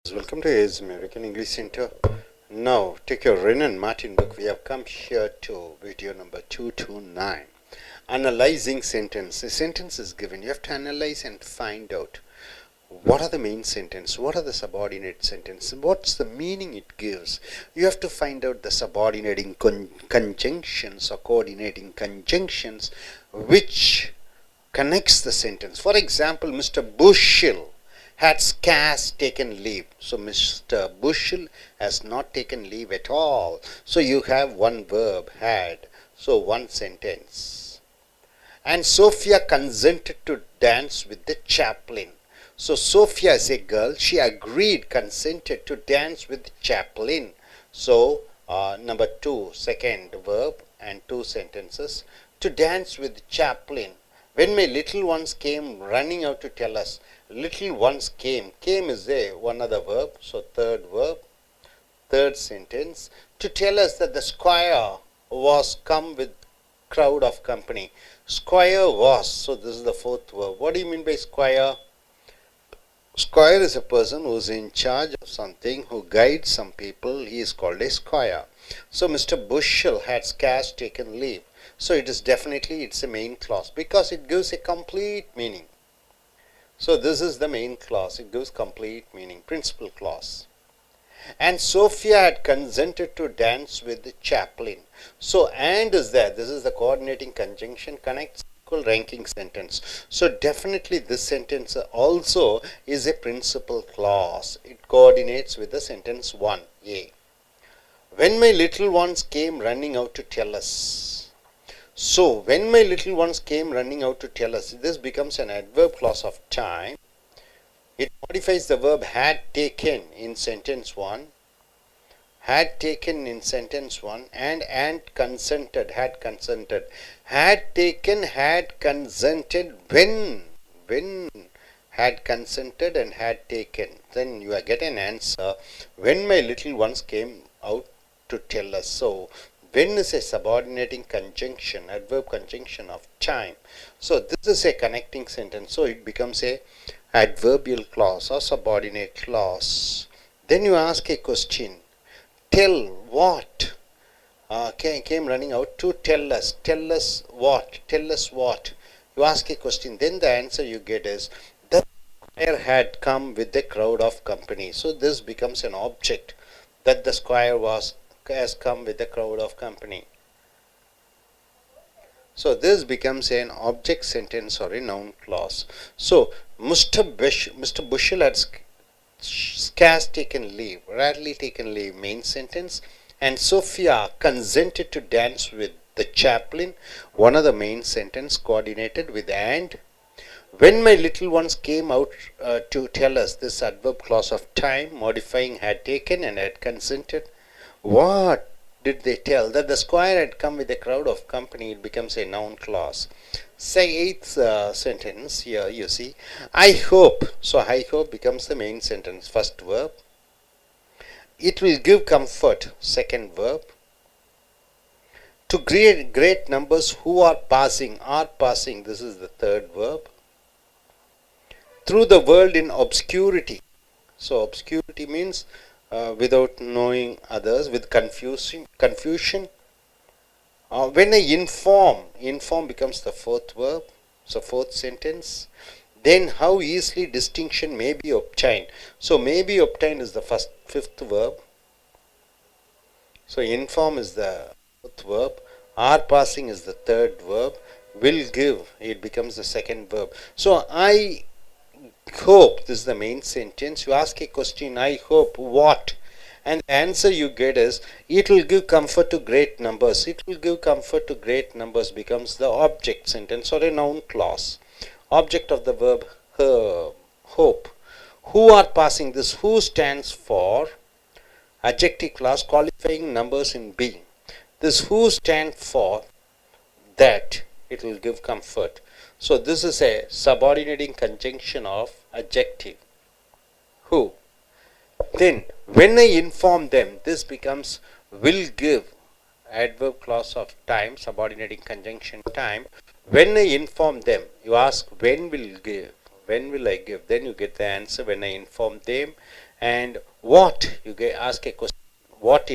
Welcome to AIS American English Center. Now take your Wren and Martin book. We have come here to video number 229. Analyzing sentence. A sentence is given. You have to analyze and find out what are the main sentence, what are the subordinate sentence, what's the meaning it gives. You have to find out the subordinating conjunctions or coordinating conjunctions which connects the sentence. For example, Mr. Bushel had scarce taken leave. So Mr. Bushel has not taken leave at all. So you have one verb, had. So one sentence. And Sophia consented to dance with the chaplain. So Sophia is a girl. She agreed, consented to dance with the chaplain. So number 2, second verb and 2 sentences. To dance with the chaplain. When my little ones came running out to tell us, little ones came. Came is one other verb, so third verb, third sentence. To tell us that the squire was come with crowd of company. Squire was, so this is the fourth verb. What do you mean by squire? Squire is a person who is in charge of something, who guides some people. He is called a squire. So Mr. Bushel had scarce taken leave. So it is definitely, it's a main clause because it gives a complete meaning. So this is the main clause. It gives complete meaning, principal clause. And Sophia had consented to dance with the chaplain. So and is there. This is the coordinating conjunction, connects equal ranking sentence. So definitely this sentence also is a principal clause. It coordinates with the sentence 1a. When my little ones came running out to tell us. So when my little ones came running out to tell us, this becomes an adverb clause of time. It modifies the verb had taken in sentence 1, had taken in sentence 1, and consented, had consented. Had taken, had consented, when had consented and had taken. Then you get an answer, when my little ones came out to tell us. So when is a subordinating conjunction, adverb conjunction of time. So this is a connecting sentence. So it becomes a adverbial clause or subordinate clause. Then you ask a question. Tell what? Came running out to tell us. Tell us what? Tell us what? You ask a question. Then the answer you get is the squire had come with a crowd of company. So this becomes an object, that the squire has come with a crowd of company. So this becomes an object sentence or a noun clause. So Mr. Bushel had scarce taken leave, rarely taken leave, main sentence. And Sophia consented to dance with the chaplain, one of the main sentence, coordinated with and. When my little ones came out to tell us, this adverb clause of time, modifying had taken and had consented. What did they tell? That the squire had come with a crowd of company. It becomes a noun clause. Say 8th sentence here, you see. I hope. So I hope becomes the main sentence, first verb. It will give comfort, second verb. To great numbers who are passing, this is the third verb. Through the world in obscurity. So obscurity means without knowing others, with confusion. When I inform becomes the fourth verb, so fourth sentence. Then how easily distinction may be obtained. So may be obtained is the fifth verb. So inform is the fourth verb. Are passing is the third verb. Will give, it becomes the second verb. So I hope, this is the main sentence. You ask a question, I hope what? And the answer you get is, it will give comfort to great numbers. It will give comfort to great numbers becomes the object sentence or a noun clause. Object of the verb hope. Who are passing, this who stands for adjective clause qualifying numbers in being. This who stands for that, it will give comfort. So this is a subordinating conjunction of adjective. Who? Then when I inform them, this becomes will give, adverb clause of time, subordinating conjunction time. When I inform them, you ask when will give, when will I give, then you get the answer when I inform them. and what, you ask a question, what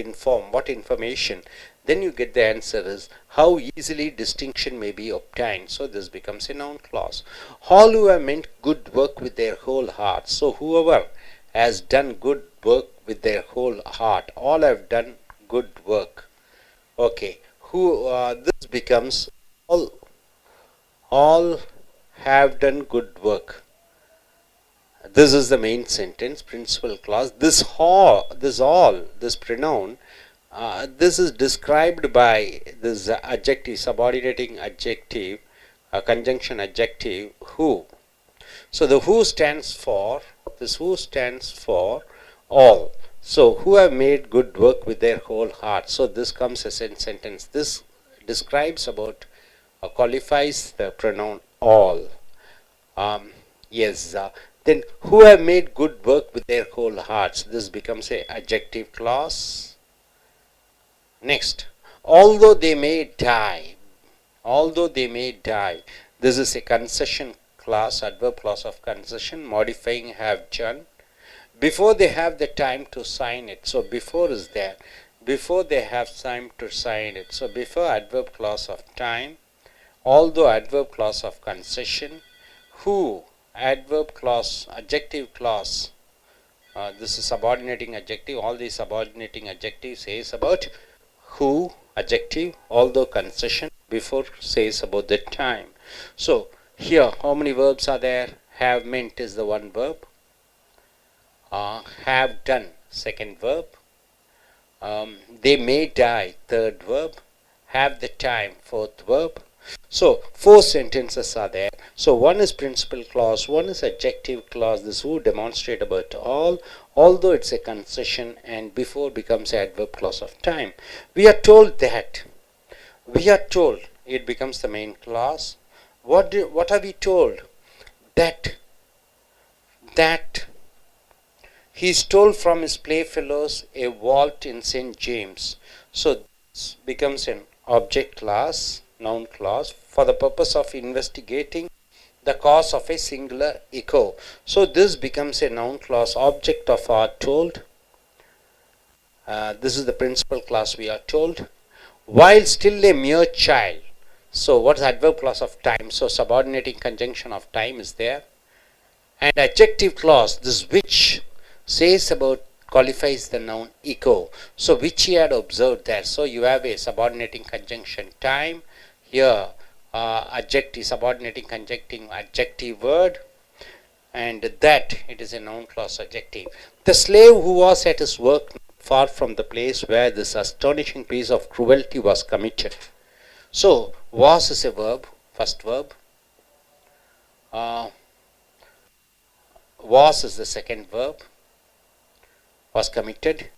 information, then you get the answer is how easily distinction may be obtained. So this becomes a noun clause. All who have meant good work with their whole heart. So whoever has done good work with their whole heart, all have done good work. Okay, this becomes all have done good work. This is the main sentence, principal clause. This pronoun, this is described by this adjective, subordinating adjective, conjunction adjective, who. So the who stands for, all. So who have made good work with their whole heart. So this comes as a sentence. This describes about, qualifies the pronoun all. Then who have made good work with their whole hearts. This becomes a adjective clause. Next, although they may die. This is a concession clause, adverb clause of concession, modifying have done. Before they have the time to sign it. So before is there. Before they have time to sign it. So before, adverb clause of time. Although, adverb clause of concession. Who, adverb clause, adjective clause. This is subordinating adjective. All these subordinating adjectives says about who, adjective, although concession, before says about the time. So here how many verbs are there? Have meant is the one verb. Have done, second verb. They may die, third verb. Have the time, fourth verb. So four sentences are there. So one is principal clause, one is adjective clause. This who demonstrate about all, although it's a concession, and before becomes adverb clause of time. We are told it becomes the main clause. What are we told? That he stole from his playfellows a vault in St. James. So this becomes an object clause, noun clause, for the purpose of investigating the cause of a singular echo. So this becomes a noun clause, object of are told. This is the principal clause, we are told. While still a mere child. So what is adverb clause of time? So subordinating conjunction of time is there. And adjective clause, this which says about, qualifies the noun echo. So which he had observed there. So you have a subordinating conjunction time. Here adjective, subordinating conjuncting adjective word, and that it is a noun clause adjective. The slave who was at his work far from the place where this astonishing piece of cruelty was committed. So was is a verb, first verb. Was is the second verb. Was committed.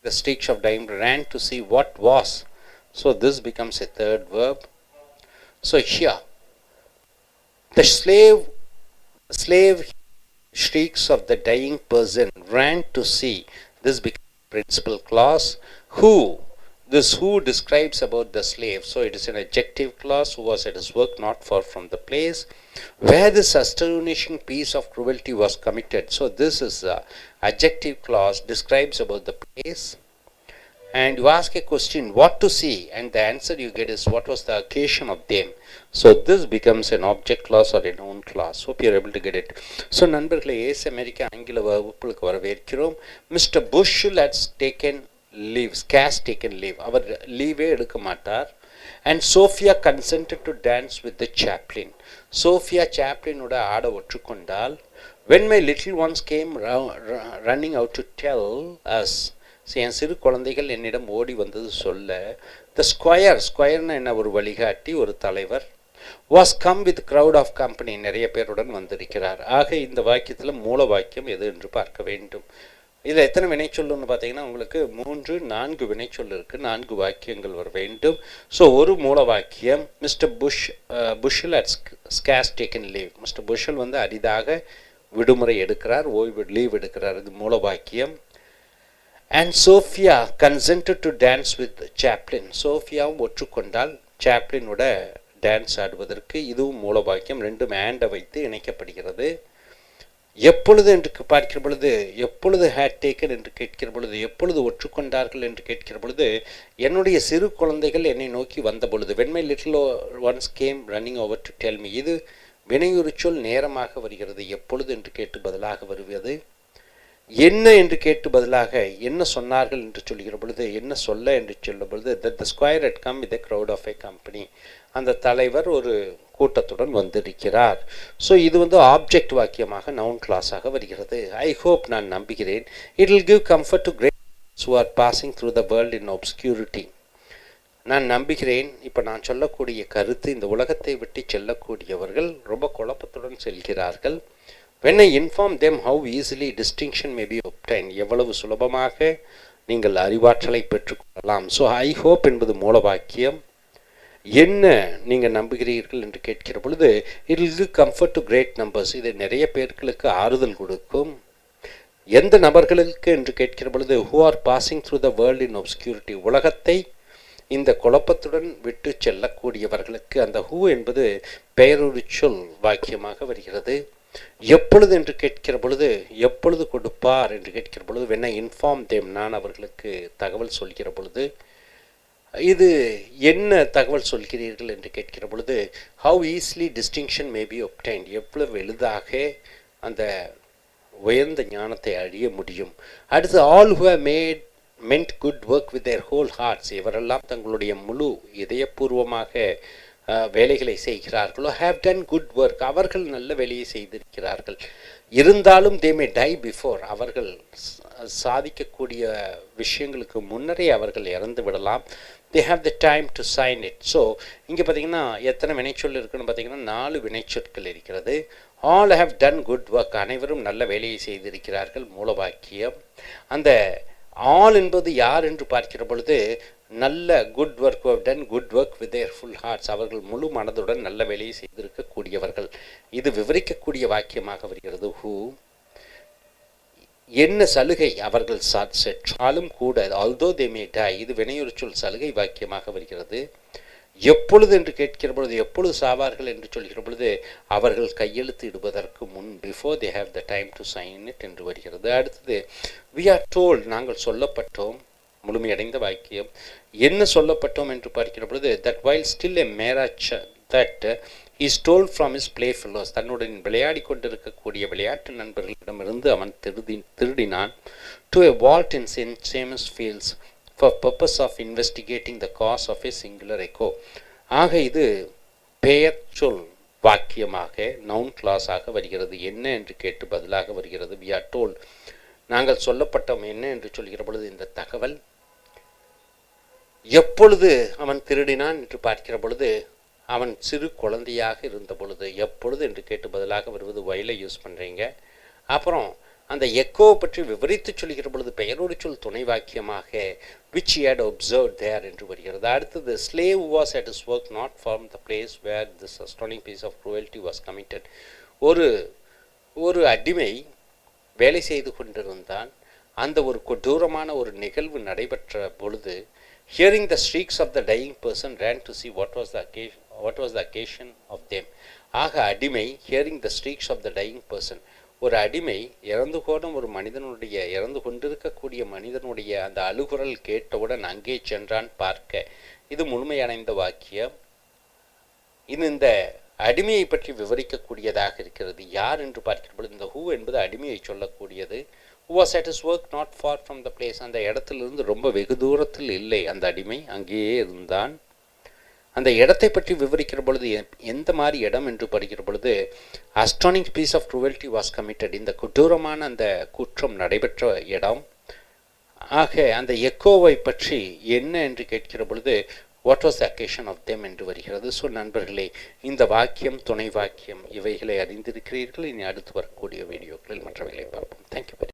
The streaks of time ran to see what was. So this becomes a third verb. So here, the slave shrieks of the dying person ran to see. This becomes principal clause. Who, this who describes about the slave. So it is an adjective clause, who was at his work not far from the place where this astonishing piece of cruelty was committed. So this is a adjective clause, describes about the place. And you ask a question, what to see, and the answer you get is what was the occasion of them. So this becomes an object clause or a noun clause. Hope you are able to get it. So நண்பர்களே, ace America ஆங்கில வகுப்புகளுக்கு வரவேற்கிறோம். Mister Bushell has taken leave, scarce taken leave, அவர் லீவே எடுக்க மாட்டார். And Sophia consented to dance with the chaplain. Sophia chaplainோட ஆட ஒற்றுக்கொண்டால். When my little ones came running out to tell us, என் சிறு குழந்தைகள் என்னிடம் ஓடி வந்தது சொல்ல, the ஸ்கொயர்னா என்ன, ஒரு வழிகாட்டி, ஒரு தலைவர், was come with crowd of company, நிறைய பேருடன் வந்திருக்கிறார். ஆக இந்த வாக்கியத்தில் மூல வாக்கியம் எது என்று பார்க்க வேண்டும். இதில் எத்தனை வினைச்சொல்லுன்னு பார்த்தீங்கன்னா உங்களுக்கு 4 வினைச்சொல் இருக்குது, 4 வாக்கியங்கள் வர வேண்டும். ஸோ ஒரு மூல வாக்கியம், mister Bushell had scarce taken leave, mister Bushell வந்து அரிதாக விடுமுறை எடுக்கிறார், ஓய்வு லீவ் எடுக்கிறார், இது மூல வாக்கியம். And Sophia consented to dance with the chaplain. சோஃபியாவும் ஒற்றுக்கொண்டால் சாப்ளினோட டான்ஸ் ஆடுவதற்கு, இதுவும் மூல வாக்கியம். ரெண்டும் ஆண்டை வைத்து இணைக்கப்படுகிறது. எப்பொழுது என்று பார்க்கிற பொழுது, எப்பொழுது ஹேட் டேக்கன் என்று கேட்கிற பொழுது, எப்பொழுது ஒற்றுக்கொண்டார்கள் என்று கேட்கிற பொழுது, என்னுடைய சிறு குழந்தைகள் என்னை நோக்கி வந்த பொழுது, when my little ones came running over to tell me. இது வினையுரிச்சொல் நேரமாக வருகிறது. எப்பொழுது என்று கேட்டு பதிலாக வருவது. என்ன என்று கேட்டு பதிலாக என்ன சொன்னார்கள் என்று சொல்கிற பொழுது, என்ன சொல்ல என்று சொல்லும் பொழுது, that the squire had come with a crowd of a company. அந்த தலைவர் ஒரு கூட்டத்துடன் வந்திருக்கிறார். ஸோ இது ஆப்ஜெக்ட் வாக்கியமாக நவுன் கிளாஸாக வருகிறது. ஐ ஹோப், நான் நம்புகிறேன். It will give comfort to great who are passing through the world in obscurity. நான் நம்புகிறேன், இப்போ நான் சொல்லக்கூடிய கருத்து, இந்த உலகத்தை விட்டு செல்லக்கூடியவர்கள் ரொம்ப குழப்பத்துடன் செல்கிறார்கள். when I inform them how easily distinction may be obtained, எவ்வளவு சுலபமாக நீங்கள் அறிவாற்றலை பெற்றுக்கொள்ளலாம். ஸோ ஐ ஹோப் என்பது மூல வாக்கியம். என்ன நீங்கள் நம்புகிறீர்கள் என்று கேட்கிற பொழுது, it will give comfort to great numbers. இது நிறைய பேர்களுக்கு ஆறுதல் கொடுக்கும். எந்த நபர்களுக்கு என்று கேட்கிற பொழுது, who are passing through the world in obscurity, உலகத்தை இந்த குழப்பத்துடன் விட்டு செல்லக்கூடியவர்களுக்கு. அந்த ஹூ என்பது பெயருரிச்சொல் வாக்கியமாக வருகிறது. எப்பொழுது என்று கேட்கிற பொழுது, எப்பொழுது கொடுப்பார் என்று கேட்கிற பொழுது, when I inform them, நான் அவர்களுக்கு தகவல் சொல்கிற பொழுது. இது என்ன தகவல் சொல்கிறீர்கள் என்று கேட்கிற பொழுது, how easily distinction may be obtained, எவ்வளவு எளிதாக அந்த உயர்ந்த ஞானத்தை அழிய முடியும். அடுத்து, all who have meant good work with their whole hearts, இவரெல்லாம் தங்களுடைய முழு இதயபூர்வமாக வேலைகளை செய்கிறார்களோ, have done good work, அவர்கள் நல்ல வேலையை செய்திருக்கிறார்கள். இருந்தாலும் they may die before, அவர்கள் சாதிக்கக்கூடிய விஷயங்களுக்கு முன்னரே அவர்கள் இறந்து விடலாம். they have the time to sign it. So இங்கே பார்த்தீங்கன்னா எத்தனை வினைச்சொல் இருக்குன்னு பார்த்தீங்கன்னா 4 வினைச்சொற்கள் இருக்கிறது. all have done good work, அனைவரும் நல்ல வேலையை செய்திருக்கிறார்கள் மூல வாக்கியம். அந்த all என்பது யார் என்று பார்க்கிற பொழுது, நல்ல good work, done good work with their full hearts, அவர்கள் முழு மனதுடன் நல்ல வேலையை செய்திருக்கக்கூடியவர்கள். இது விவரிக்கக்கூடிய வாக்கியமாக வருகிறது. ஹூ என்ன சலுகை அவர்கள் செற்றாலும் கூட, ஆல்தோ தே மே டை, இது வினையுரிச்சொல் சலுகை வாக்கியமாக வருகிறது. எப்பொழுது என்று கேட்கிற பொழுது, எப்பொழுது சாவார்கள் என்று சொல்கிற பொழுது, அவர்கள் கையெழுத்து இடுவதற்கு முன், before they have the time to sign it என்று வருகிறது. அடுத்தது, வி ஆர் டோல்ட், நாங்கள் சொல்லப்பட்டோம், முழுமையடைந்த வாக்கியம். என்ன சொல்லப்பட்டோம் என்று பார்க்கிற பொழுது, that while still a mere child that is told from his play fellows, தன்னுடன் விளையாடி கொண்டிருக்கக்கூடிய விளையாட்டு நண்பர்களிடமிருந்து அவன் திருடினான். To a vault in saint James fields for purpose of investigating the cause of a singular echo. ஆக இது பெயர் சொல் வாக்கியமாக நவுன் கிளாஸாக வருகிறது. என்ன என்று கேட்டு பதிலாக வருகிறது. we are told, நாங்கள் சொல்லப்பட்டோம். என்ன என்று சொல்கிற பொழுது, இந்த தகவல். எப்பொழுது அவன் திருடினான் என்று பார்க்கிற பொழுது, அவன் சிறு குழந்தையாக இருந்த பொழுது. எப்பொழுது என்று கேட்டு பதிலாக வருவது வயலை யூஸ் பண்ணுறீங்க. அப்புறம் அந்த எக்கோவை பற்றி விவரித்து சொல்கிற பொழுது பெயரோடு சொல் துணை வாக்கியமாக which he had observed there என்று வருகிறது. அடுத்தது, slave was at his work not from the place where this astounding piece of cruelty was committed. ஒரு அடிமை வேலை செய்து கொண்டிருந்தான். அந்த ஒரு கொடூரமான ஒரு நிகழ்வு நடைபெற்ற பொழுது, hearing the shrieks of the dying person ran to see what was the occasion of them. ஆக அடிமை hearing the shrieks of the dying person, ஒரு அடிமை இறந்து கொண்டிருக்கக்கூடிய மனிதனுடைய அந்த அழுகுரல் கேட்டவுடன் அங்கே சென்றான் பார்க்க. இது முழுமையடைந்த வாக்கியம். இது இந்த அடிமையை பற்றி விவரிக்கக்கூடியதாக இருக்கிறது. யார் என்று பார்க்கிறபொழுது, இந்த ஹூ என்பது அடிமையை சொல்லக்கூடியது. who was at his work not far from the place, அந்த இடத்திலிருந்து ரொம்ப வெகு தூரத்தில் இல்லை, அந்த அடிமை அங்கேயே இருந்தான். அந்த இடத்தை பற்றி விவரிக்கிற பொழுது, எந்த மாதிரி இடம் என்று படிக்கிற பொழுது, astonishing piece of cruelty was committed, இந்த கொடூரமான அந்த குற்றம் நடைபெற்ற இடம். ஆக அந்த எக்கோவை பற்றி என்ன என்று கேட்கிற பொழுது, what was the occasion of them என்று வருகிறது. ஸோ நண்பர்களே, இந்த வாக்கியம் துணை வாக்கியம் இவைகளை அறிந்திருக்கிறீர்கள். இனி அடுத்து வரக்கூடிய வீடியோக்களில் மற்றவைகளை பார்ப்போம். தேங்க்யூ.